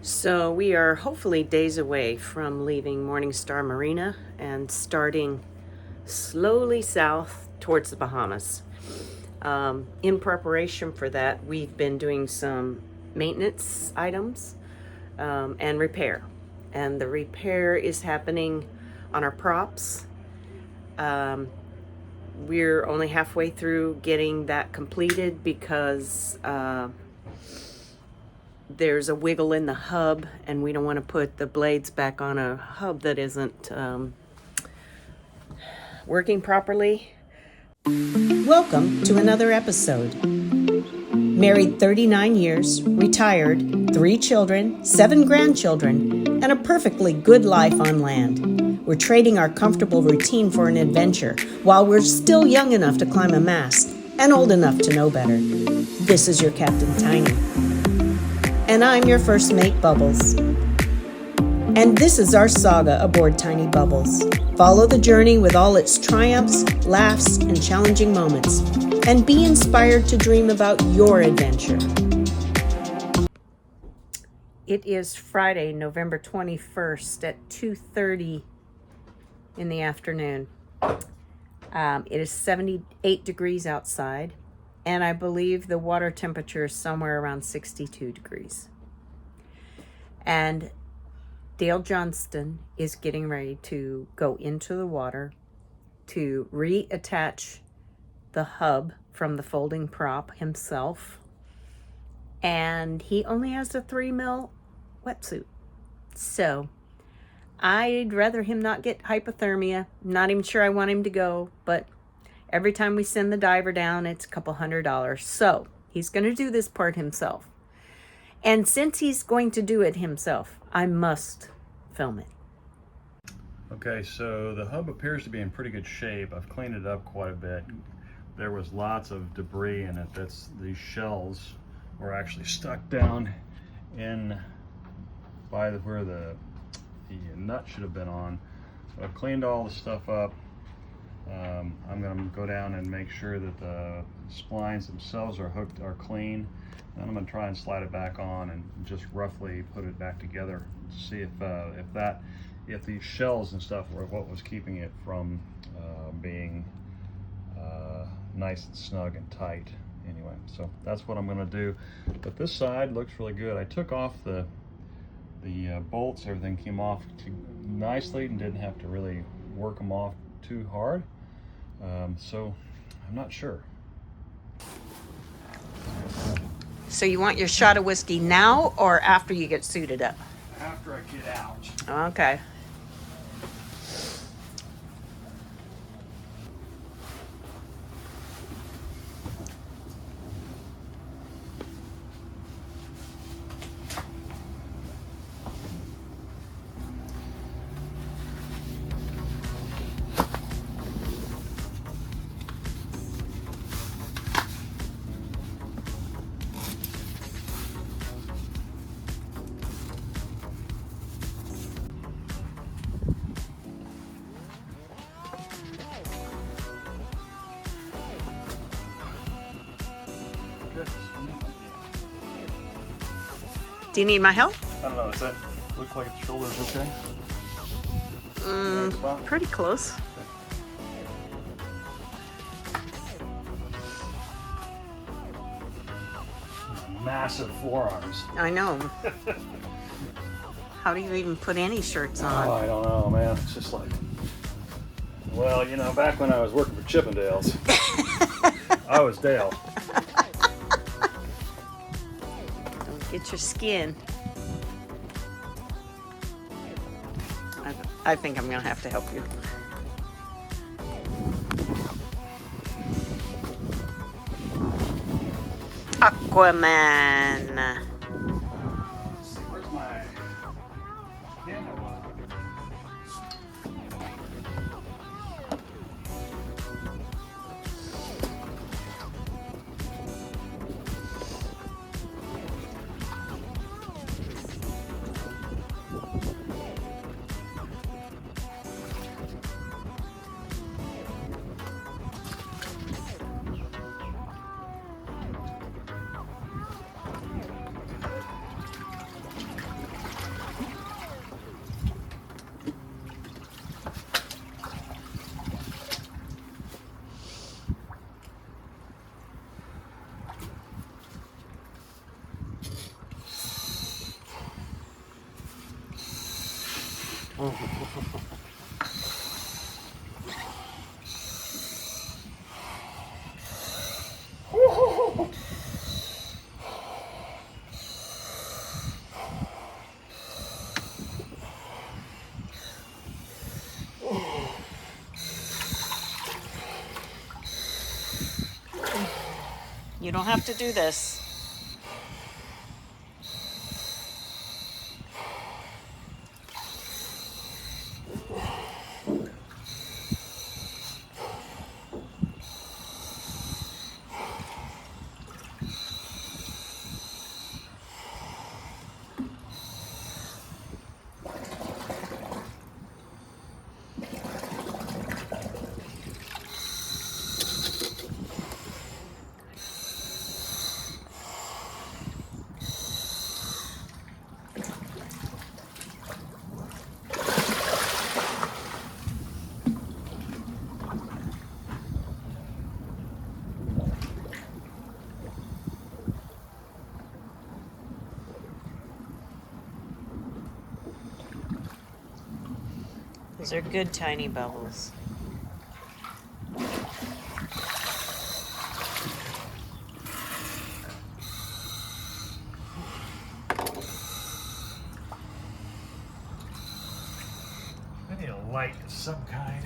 So we are hopefully days away from leaving Morningstar Marina and starting slowly south towards the Bahamas. In preparation for that, we've been doing some maintenance items and repair. And the repair is happening on our props. We're only halfway through getting that completed because there's a wiggle in the hub, and we don't want to put the blades back on a hub that isn't working properly. Welcome to another episode. Married 39 years, retired, 3 children, 7 grandchildren, and a perfectly good life on land. We're trading our comfortable routine for an adventure while we're still young enough to climb a mast and old enough to know better. This is your Captain Tiny. And I'm your first mate, Bubbles. And this is our saga aboard Tiny Bubbles. Follow the journey with all its triumphs, laughs, and challenging moments, and be inspired to dream about your adventure. It is Friday, November 21st at 2:30 in the afternoon. It is 78 degrees outside, and I believe the water temperature is somewhere around 62 degrees. And Dale Johnston is getting ready to go into the water to reattach the hub from the folding prop himself. And he only has a 3mm wetsuit. So I'd rather him not get hypothermia. Not even sure I want him to go, but every time we send the diver down, it's a couple $100. So he's going to do this part himself. And since he's going to do it himself, I must film it. Okay, so the hub appears to be in pretty good shape. I've cleaned it up quite a bit. There was lots of debris in it. These shells were actually stuck down in by where the nut should have been on. So I've cleaned all the stuff up. I'm going to go down and make sure that the splines themselves are clean. Then I'm going to try and slide it back on and just roughly put it back together to see if these shells and stuff were what was keeping it from being nice and snug and tight. Anyway, so that's what I'm going to do. But this side looks really good. I took off the bolts. Everything came off nicely and didn't have to really work them off too hard. So I'm not sure. So you want your shot of whiskey now or after you get suited up? After I get out. Okay. Do you need my help? I don't know, does that look like its shoulder's okay? Pretty close. Massive forearms. I know. How do you even put any shirts on? Oh, I don't know, man. It's just like, well, you know, back when I was working for Chippendales, I was Dale. Don't get your skin. I think I'm gonna have to help you. Aquaman. Where's my camera? You don't have to do this. Those are good tiny bubbles. I need a light of some kind.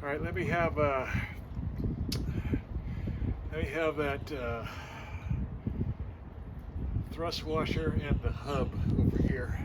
All right, let me have that thrust washer and the hub over here.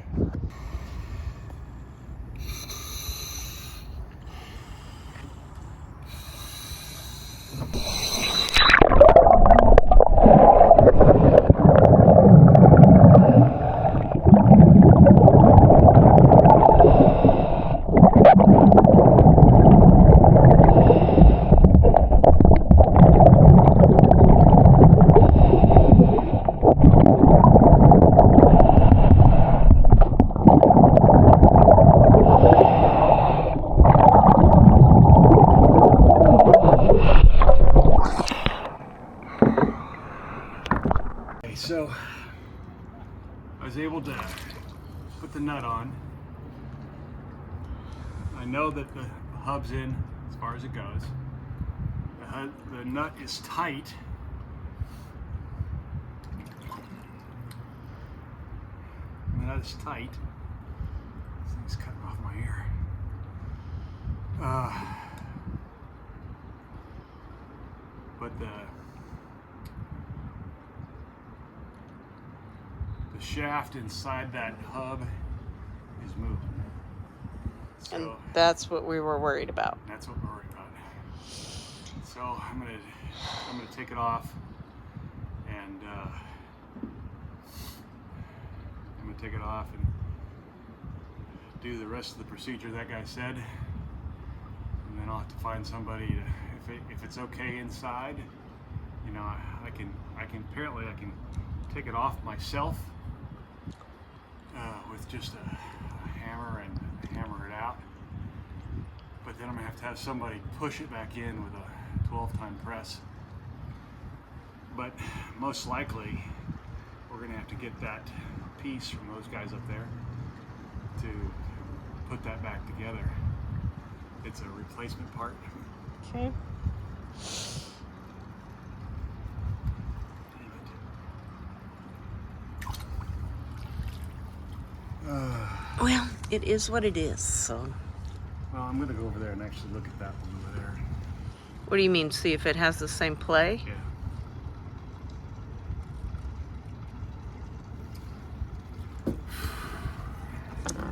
So I was able to put the nut on. I know that the hub's in as far as it goes. The nut is tight. The nut is tight. This thing's cutting off my ear. But the shaft inside that hub is moving. So And that's what we were worried about. that's what we're worried about. So I'm gonna take it off, and do the rest of the procedure that guy said, and then I'll have to find somebody to, if it's okay inside, you know, I can take it off myself with just a hammer and hammer it out. But then I'm gonna have to have somebody push it back in with a 12-time press. But most likely, we're gonna have to get that piece from those guys up there to put that back together. It's a replacement part. Okay. Well, it is what it is, so. Well, I'm gonna go over there and actually look at that one over there. What do you mean, see if it has the same play? Yeah.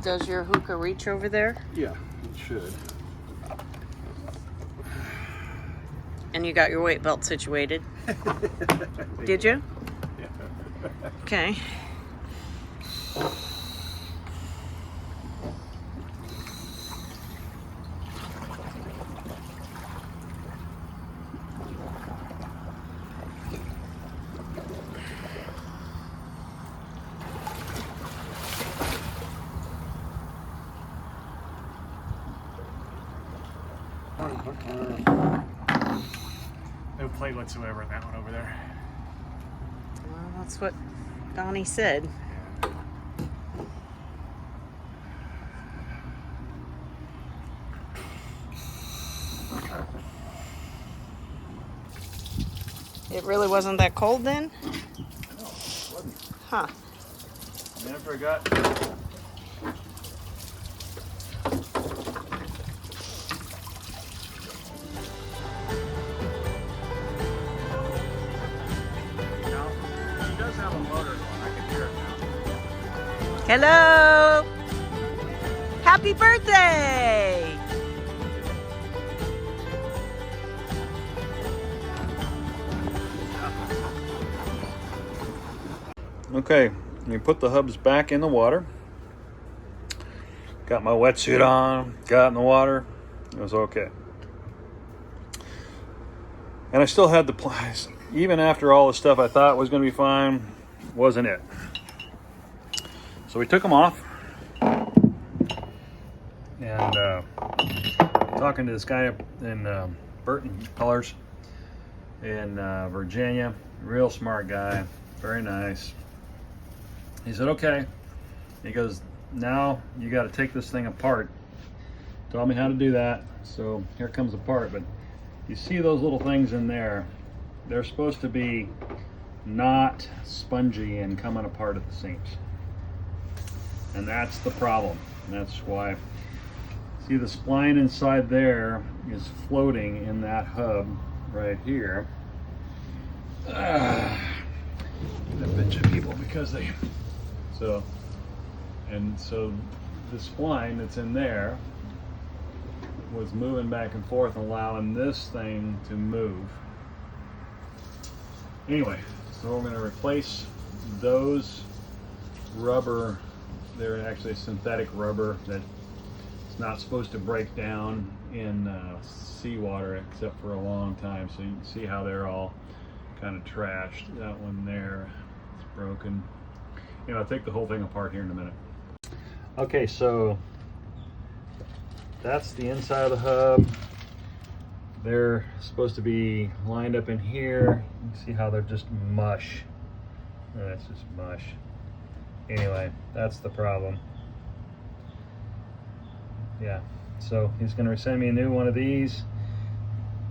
Does your hookah reach over there? Yeah, it should. And you got your weight belt situated? Did you? Yeah. Okay. No plate whatsoever in that one over there. Well, that's what Donnie said. It really wasn't that cold then? No, it wasn't. Huh. And after I got Hello! Happy birthday! Okay, you put the hubs back in the water. Got my wetsuit on, got in the water, it was okay. And I still had the plies. Even after all the stuff I thought was going to be fine, wasn't it. So we took them off. And talking to this guy in Burton Colors in Virginia, real smart guy, very nice. He said, okay. He goes, now you got to take this thing apart. Taught me how to do that. So here comes the part. But you see those little things in there, they're supposed to be not spongy and coming apart at the seams. And that's the problem. That's why, see the spline inside there is floating in that hub right here. A bunch of people because they, so the spline that's in there was moving back and forth, allowing this thing to move. Anyway, so we're going to replace those rubber. They're actually synthetic rubber that it's not supposed to break down in seawater except for a long time. So you can see how they're all kind of trashed. That one there is broken. You know, I'll take the whole thing apart here in a minute. Okay, so that's the inside of the hub. They're supposed to be lined up in here. You can see how they're just mush. That's just mush. Anyway, that's the problem. Yeah, so he's going to send me a new one of these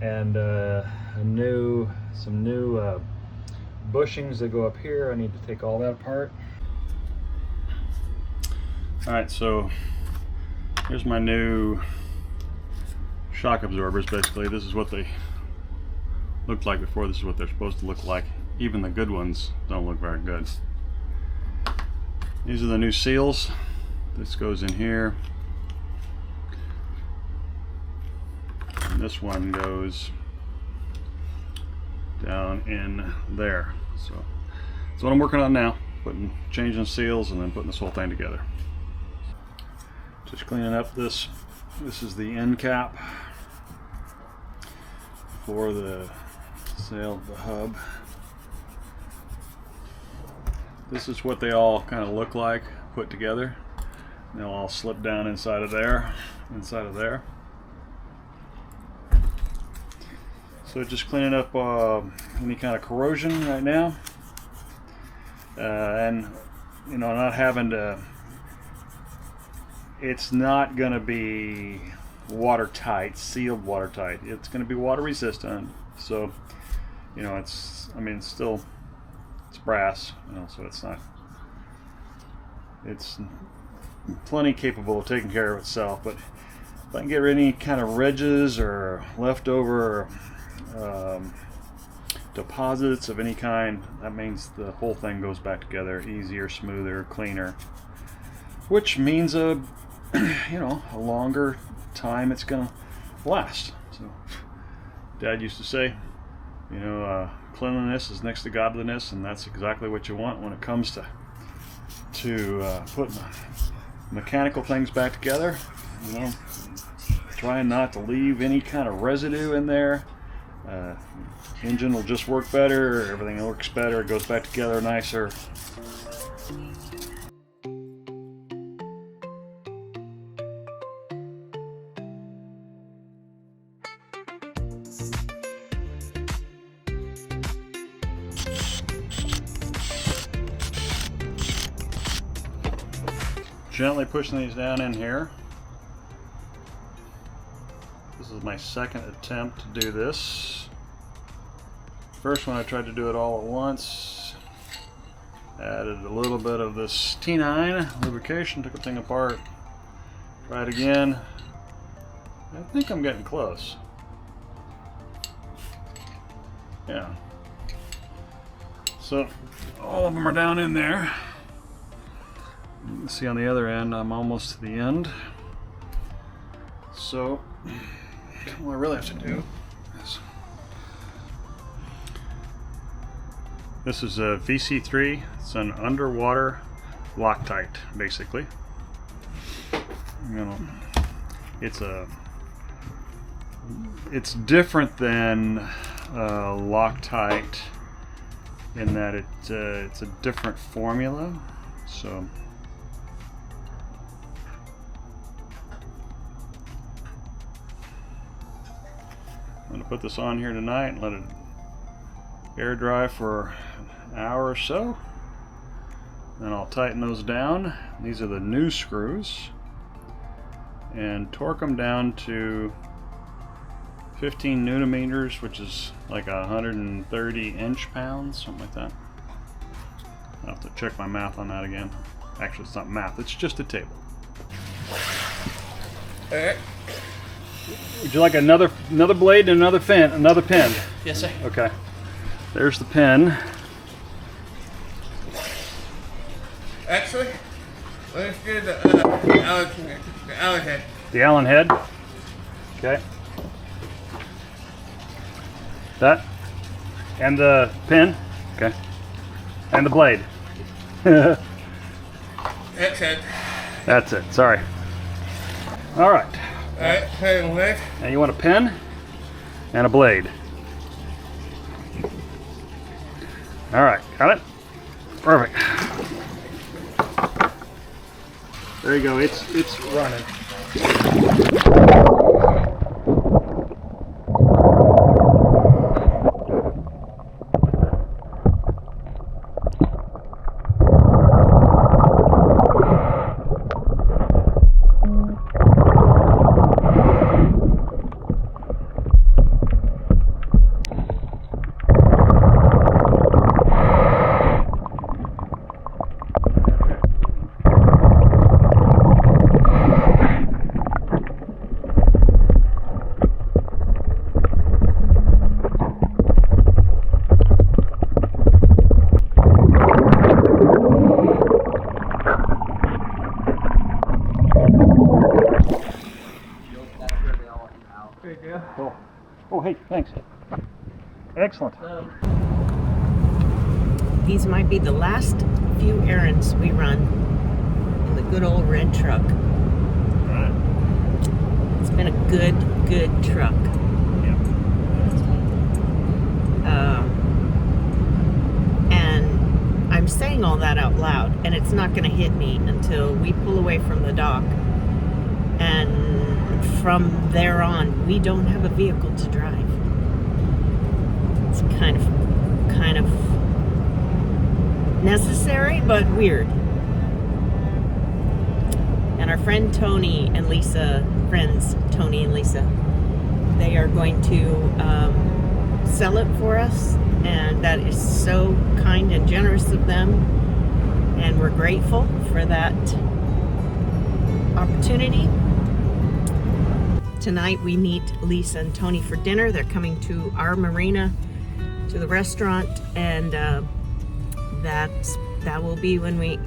and some new bushings that go up here. I need to take all that apart. All right, so here's my new shock absorbers. Basically, this is what they looked like before. This is what they're supposed to look like. Even the good ones don't look very good. These are the new seals. This goes in here. And this one goes down in there. So that's what I'm working on now. Changing seals and then putting this whole thing together. Just cleaning up this. This is the end cap for the sail of the hub. This is what they all kind of look like put together. They'll all slip down inside of there, So just cleaning up any kind of corrosion right now, and you know, not having to. It's not going to be watertight, sealed watertight. It's going to be water resistant. So, you know, it's still. It's brass, you know, so it's plenty capable of taking care of itself. But if I can get any kind of ridges or leftover deposits of any kind, that means the whole thing goes back together easier, smoother, cleaner. which means a a longer time it's gonna last. So Dad used to say, cleanliness is next to godliness, and that's exactly what you want when it comes to putting mechanical things back together. Trying not to leave any kind of residue in there. Engine will just work better, everything works better, it goes back together nicer. Gently pushing these down in here. This is my second attempt to do this. First one I tried to do it all at once. Added a little bit of this T9 lubrication, took the thing apart. Try it again. I think I'm getting close. Yeah. So all of them are down in there. You can see on the other end I'm almost to the end. So what I really have to do is, this is a VC3. It's an underwater Loctite, basically. It's different than Loctite in that it's a different formula. So I'm going to put this on here tonight and let it air dry for an hour or so. Then I'll tighten those down. These are the new screws. And torque them down to 15 Newton meters, which is like 130 inch-pounds, something like that. I'll have to check my math on that again. Actually, it's not math, it's just a table. Alright. Would you like another blade and another pin? Yes, sir. Okay. There's the pin. Actually, let's do the Allen head. The Allen head. Okay. That. And the pin. Okay. And the blade. That's it. That's it. Sorry. All right. Alright, pin and blade. Now you want a pin and a blade. All right. Got it? Perfect. There you go. It's running. Cool. Oh, hey, thanks. Excellent. These might be the last few errands we run in the good old red truck. All right. It's been a good truck. Yeah. And I'm saying all that out loud, and it's not going to hit me until we pull away from the dock. And from there on, we don't have a vehicle to drive. It's kind of necessary, but weird. And our friend Tony and Lisa, they are going to sell it for us, and that is so kind and generous of them, and we're grateful for that opportunity. Tonight we meet Lisa and Tony for dinner. They're coming to our marina, to the restaurant, and that will be when we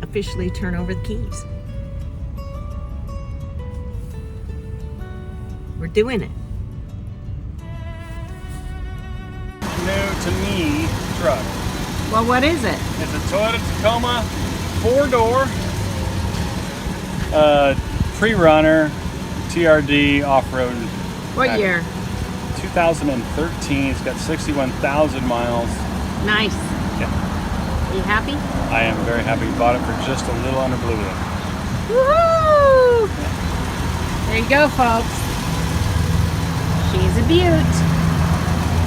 officially turn over the keys. We're doing it. New to me truck. Well, what is it? It's a Toyota Tacoma 4-door pre-runner TRD off-road. What year? 2013. It's got 61,000 miles. Nice. Yeah. Are you happy? I am very happy. Bought it for just a little under blue. Woohoo! There you go, folks. She's a beaut.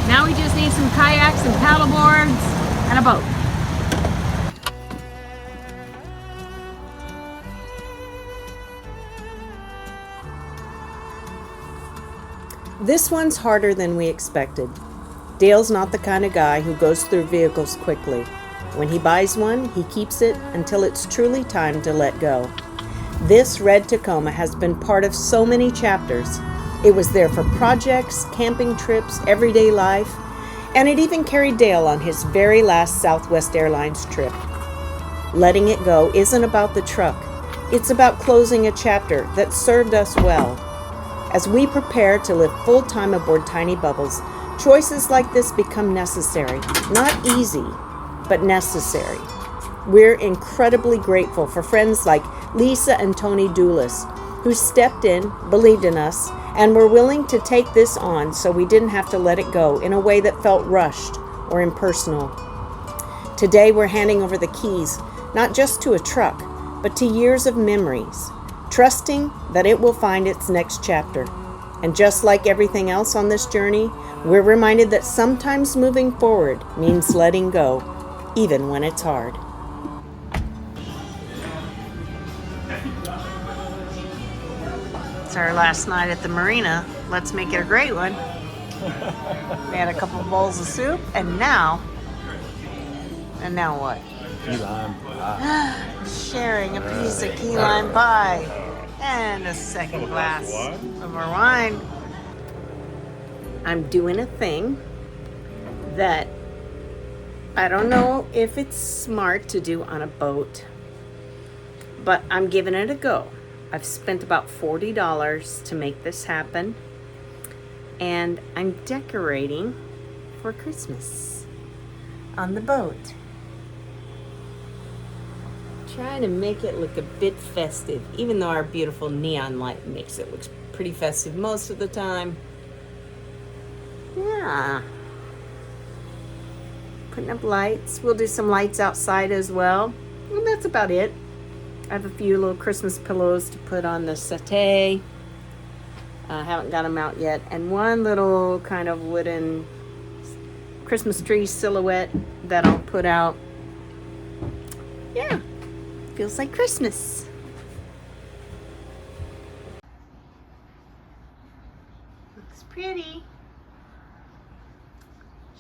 Now we just need some kayaks and paddle boards and a boat. This one's harder than we expected. Dale's not the kind of guy who goes through vehicles quickly. When he buys one, he keeps it until it's truly time to let go. This red Tacoma has been part of so many chapters. It was there for projects, camping trips, everyday life, and it even carried Dale on his very last Southwest Airlines trip. Letting it go isn't about the truck. It's about closing a chapter that served us well. As we prepare to live full-time aboard Tiny Bubbles, choices like this become necessary. Not easy, but necessary. We're incredibly grateful for friends like Lisa and Tony Doulis, who stepped in, believed in us, and were willing to take this on so we didn't have to let it go in a way that felt rushed or impersonal. Today we're handing over the keys, not just to a truck, but to years of memories, trusting that it will find its next chapter. And just like everything else on this journey, we're reminded that sometimes moving forward means letting go, even when it's hard. It's our last night at the marina. Let's make it a great one. We had a couple bowls of soup, and now what? Key lime pie. Sharing a piece of key lime pie and a second glass of our wine. I'm doing a thing that I don't know if it's smart to do on a boat, but I'm giving it a go. I've spent about $40 to make this happen, and I'm decorating for Christmas on the boat. Trying to make it look a bit festive, even though our beautiful neon light makes it look pretty festive most of the time. Yeah. Putting up lights. We'll do some lights outside as well. And that's about it. I have a few little Christmas pillows to put on the settee. I haven't got them out yet. And one little kind of wooden Christmas tree silhouette that I'll put out. Yeah, feels like Christmas. Looks pretty.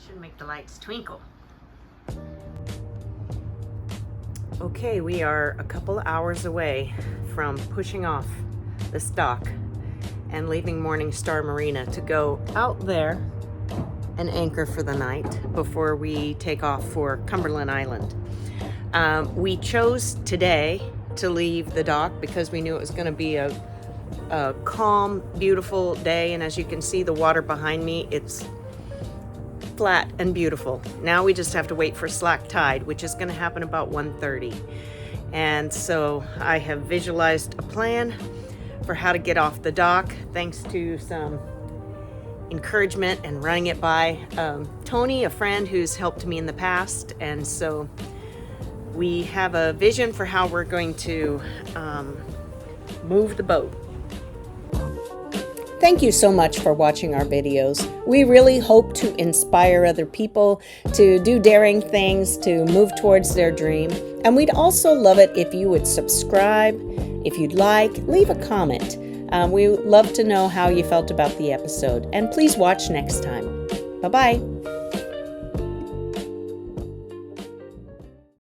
Should make the lights twinkle. Okay, we are a couple hours away from pushing off this dock and leaving Morningstar Marina to go out there and anchor for the night before we take off for Cumberland Island. We chose today to leave the dock because we knew it was going to be a calm, beautiful day, and as you can see the water behind me, it's flat and beautiful. Now we just have to wait for slack tide, which is going to happen about 1:30. And so I have visualized a plan for how to get off the dock, thanks to some encouragement and running it by Tony, a friend who's helped me in the past. And so we have a vision for how we're going to move the boat. Thank you so much for watching our videos. We really hope to inspire other people to do daring things, to move towards their dream. And we'd also love it if you would subscribe, if you'd like, leave a comment. We would love to know how you felt about the episode. And please watch next time. Bye-bye.